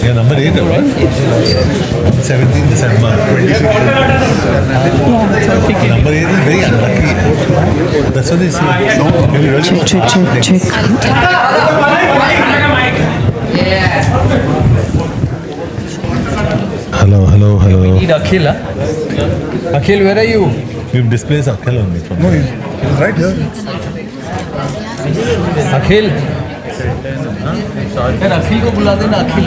Number 8, right? 17 December 26. Number 8 is very unlucky. That's what they say. Check. Hello. Need Akhil, huh? Akhil, where are you? You've displaced Akhil on me. No, he's right here. Akhil. यार अखिल को बुला देना अखिल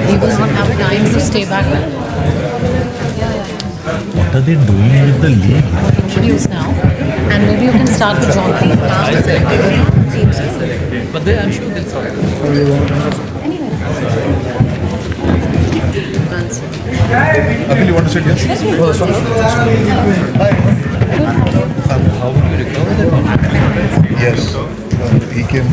He will not have time to stay back. What are they doing with the league? Introduce now, and maybe you can start with John P. But they, I'm sure they'll sort it. Akhil, you want to sit here? Yes, How will you recover that one? Yes. He came.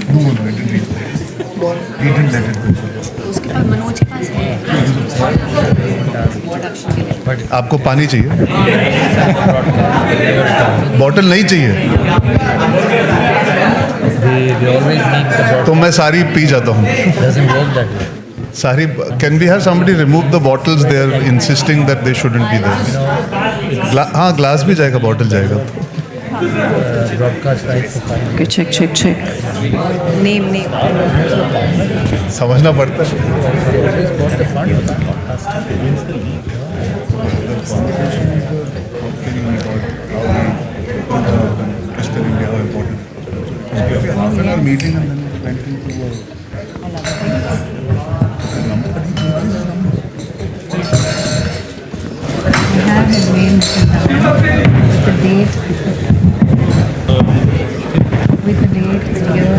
No, it didn't reach there. He didn't let it go. उसके पास मनोज के पास है production के लिए। आपको पानी चाहिए? Bottle नहीं चाहिए? They always need the bottle. तो मैं सारी पी जाता हूँ. Doesn't work that way. सारी. Can we have somebody remove the bottles? They are insisting that they shouldn't be there. हाँ, ग्लास भी जाएगा, बॉटल जाएगा. Broadcast rights. Okay, check. Name. समझना पड़ता है. Meeting and then went into We have his name written down with the date. With the date, year.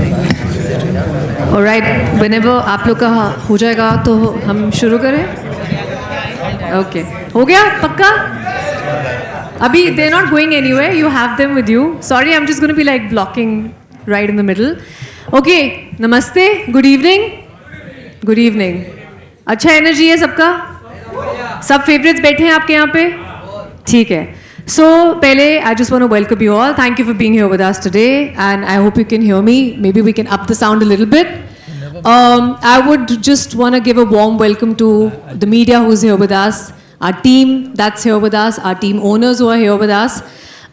Alright, whenever आप लोग का हो जाएगा तो हम शुरू करें. Okay, हो गया पक्का? अभी they're not going anywhere. You have them with you. Sorry, I'm just going to be like blocking right in the middle. Okay, namaste. Good evening. Good evening. अच्छा एनर्जी है सबका? सब फेवरेट्स बैठे हैं आपके यहाँ पे? ठीक है. So पहले I just want to welcome you all. Thank you for being here with us today, and I hope you can hear me. Maybe we can up the sound a little bit. I would just want to give a warm welcome to the media who's here with us, our team that's here with us, our team owners who are here with us.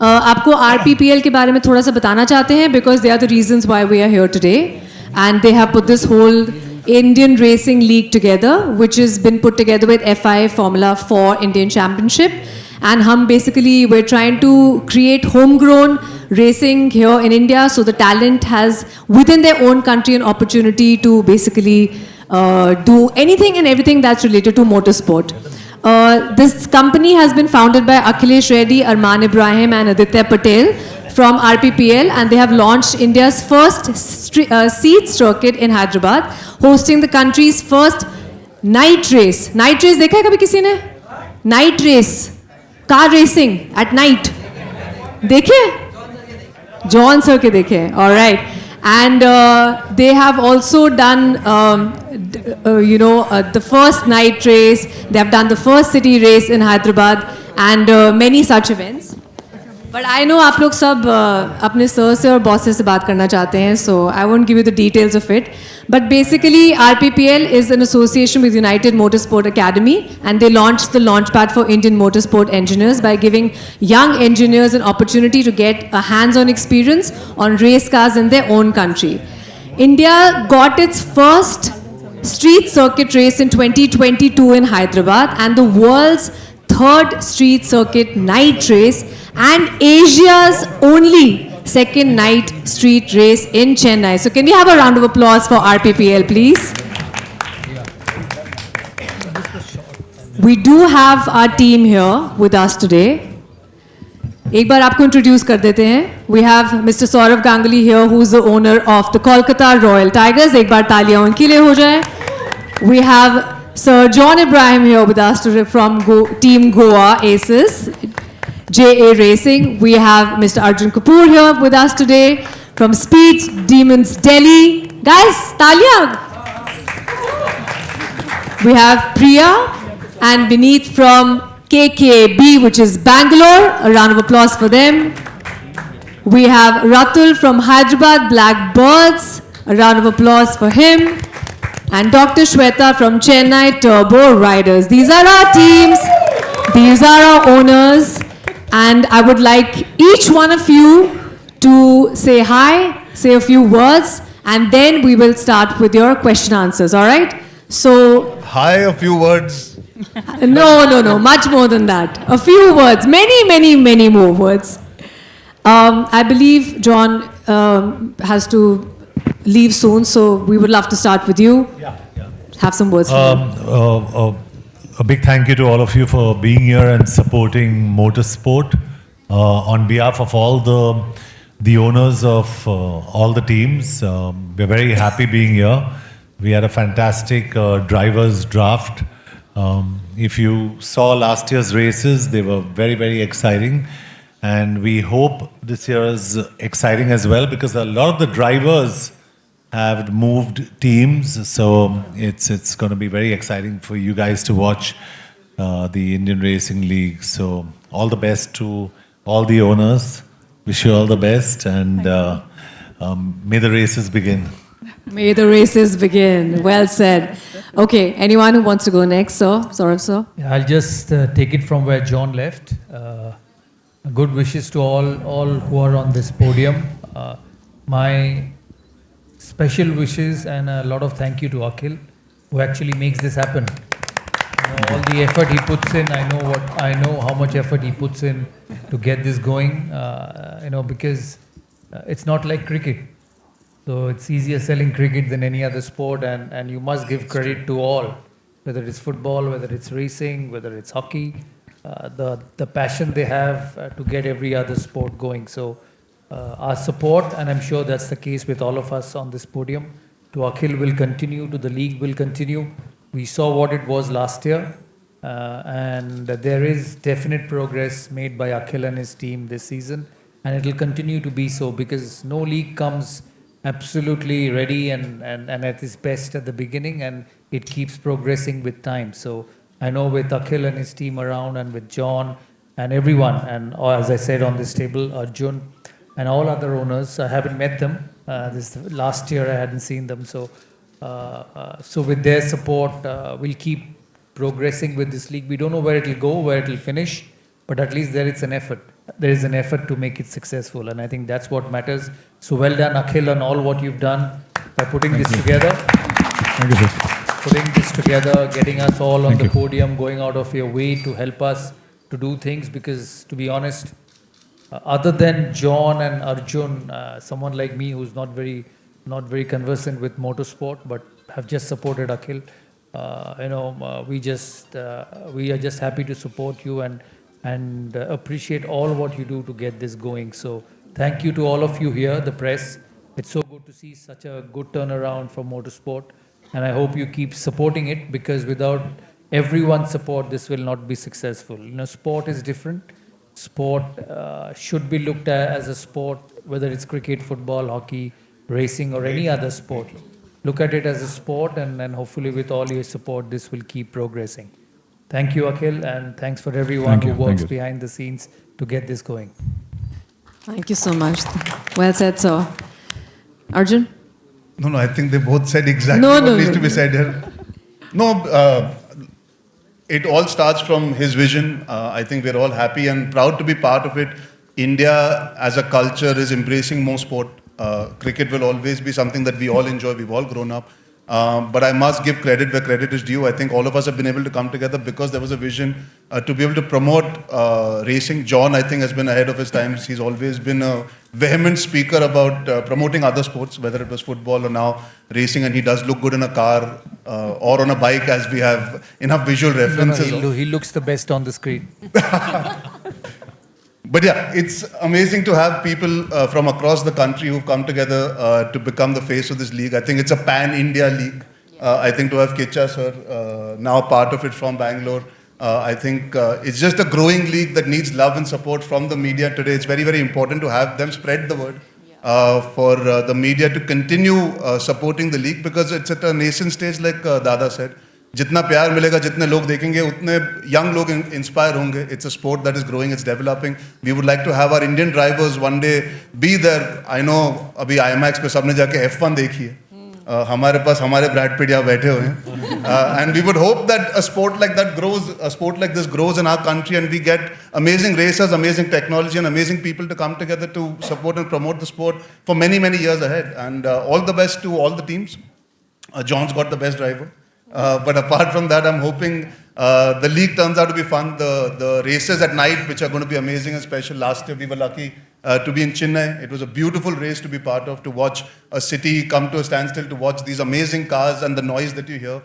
आपको RPPL के बारे में थोड़ा सा बताना चाहते हैं because they are the reasons why we are here today, and they have put this whole Indian Racing League together, which has been put together with FIA Formula 4 Indian Championship. And we're trying to create homegrown racing here in India, so the talent has within their own country an opportunity to basically do anything and everything that's related to motorsport. This company has been founded by Akhilesh Reddy, Arman Ibrahim and Aditya Patel from RPPL, and they have launched India's first seat circuit in Hyderabad, hosting the country's first night race. Night race देखा है कभी किसी ने? Night race. Car racing at night देखे? John sir ke dekhe. All right. And they have also done, the first night race. They have done the first city race in Hyderabad and many such events. But I know आप लोग सब अपने sir से और bosses से बात करना चाहते हैं, so I won't give you the details of it. But basically, RPPL is an association with United Motorsport Academy, and they launched the Launchpad for Indian motorsport engineers by giving young engineers an opportunity to get a hands-on experience on race cars in their own country. India got its first street circuit race in 2022 in Hyderabad, and the world's third street circuit night race and Asia's only second night street race in Chennai. So can we have a round of applause for RPPL, please? We do have our team here with us today. एक बार आपको introduce कर देते हैं. We have Mr. Saurav Ganguly here, who is the owner of the Kolkata Royal Tigers. एक बार तालियां उनके लिए हो जाए. We have Sir John Ibrahim here with us today from Team Goa Aces, JA Racing. We have Mr. Arjun Kapoor here with us today from Speed Demons Delhi. Guys, talia. We have Priya and Vineet from KKB, which is Bangalore. A round of applause for them. We have Ratul from Hyderabad Blackbirds. A round of applause for him. And Dr. Shweta from Chennai Turbo Riders. These are our teams. These are our owners. And I would like each one of you to say hi, say a few words, and then we will start with your question answers, all right? So... Hi, a few words. No. Much more than that. A few words. Many more words. I believe John has to leave soon, so we would love to start with you. Yeah. Have some words for you. A big thank you to all of you for being here and supporting motorsport. On behalf of all the owners of all the teams, we're very happy being here. We had a fantastic drivers draft. If you saw last year's races, they were very, very exciting. And we hope this year is exciting as well, because a lot of the drivers have moved teams, so it's going to be very exciting for you guys to watch the Indian Racing League. So all the best to all the owners. Wish you all the best, and may the races begin. May the races begin. Well said. Okay, anyone who wants to go next, sir? Saurav, sir? Yeah, I'll just take it from where John left. Good wishes to all who are on this podium. My special wishes and a lot of thank you to Akhil, who actually makes this happen. All the effort he puts in, I know how much effort he puts in to get this going. Because it's not like cricket. So it's easier selling cricket than any other sport, and you must give credit to all, whether it's football, whether it's racing, whether it's hockey, the passion they have to get every other sport going. So our support, and I'm sure that's the case with all of us on this podium, to Akhil will continue, to the league will continue. We saw what it was last year, and there is definite progress made by Akhil and his team this season, and it will continue to be so, because no league comes absolutely ready and at its best at the beginning, and it keeps progressing with time. So I know with Akhil and his team around, and with John and everyone, and as I said on this table, Arjun, and all other owners. I haven't met them. Last year I hadn't seen them. So with their support, we'll keep progressing with this league. We don't know where it will go, where it will finish, but at least there is an effort. There is an effort to make it successful, and I think that's what matters. So well done, Akhil, on all what you've done by putting this together. Thank you, sir. Putting this together, getting us all on the podium, going out of your way to help us to do things, because to be honest, other than John and Arjun, someone like me who's not very conversant with motorsport, but have just supported Akhil, we are just happy to support you and appreciate all what you do to get this going. So thank you to all of you here, the press. It's so good to see such a good turnaround for motorsport, and I hope you keep supporting it, because without everyone's support, this will not be successful. Sport is different. Sport should be looked at as a sport, whether it's cricket, football, hockey, racing, or any other sport. Look at it as a sport, and hopefully with all your support, this will keep progressing. Thank you, Akhil, and thanks for everyone who works behind the scenes to get this going. Thank you so much. Well said, sir. Arjun? No, I think they both said exactly No, what no, needs no. to be said here. No, it all starts from his vision. I think we're all happy and proud to be part of it. India as a culture is embracing more sport. Cricket will always be something that we all enjoy. We've all grown up. But I must give credit where credit is due. I think all of us have been able to come together because there was a vision to be able to promote racing. John, I think, has been ahead of his times. He's always been a vehement speaker about promoting other sports, whether it was football or now racing, and he does look good in a car or on a bike, as we have enough visual references. He looks the best on the screen. But yeah, it's amazing to have people from across the country who've come together to become the face of this league. I think it's a pan-India league. I think to have Kicha sir now part of it from Bangalore, I think it's just a growing league that needs love and support from the media today. It's very, very important to have them spread the word for the media to continue supporting the league, because it's at a nascent stage, like Dada said. जितना प्यार मिलेगा, जितने लोग देखेंगे, उतने young लोग inspire होंगे. It's a sport that is growing, it's developing. We would like to have our Indian drivers one day be there. I know अभी IMAX पे सबने जाके F1 देखी है. हमारे पास हमारे Brad Pitt यहाँ बैठे हुए हैं. And we would hope that a sport like that grows, a sport like this grows in our country, and we get amazing racers, amazing technology, and amazing people to come together to support and promote the sport for many, many years ahead. And all the best to all the teams. John's got the best driver. But apart from that, I'm hoping the league turns out to be fun. The races at night, which are going to be amazing and special. Last year, we were lucky to be in Chennai. It was a beautiful race to be part of, to watch a city come to a standstill, to watch these amazing cars and the noise that you hear.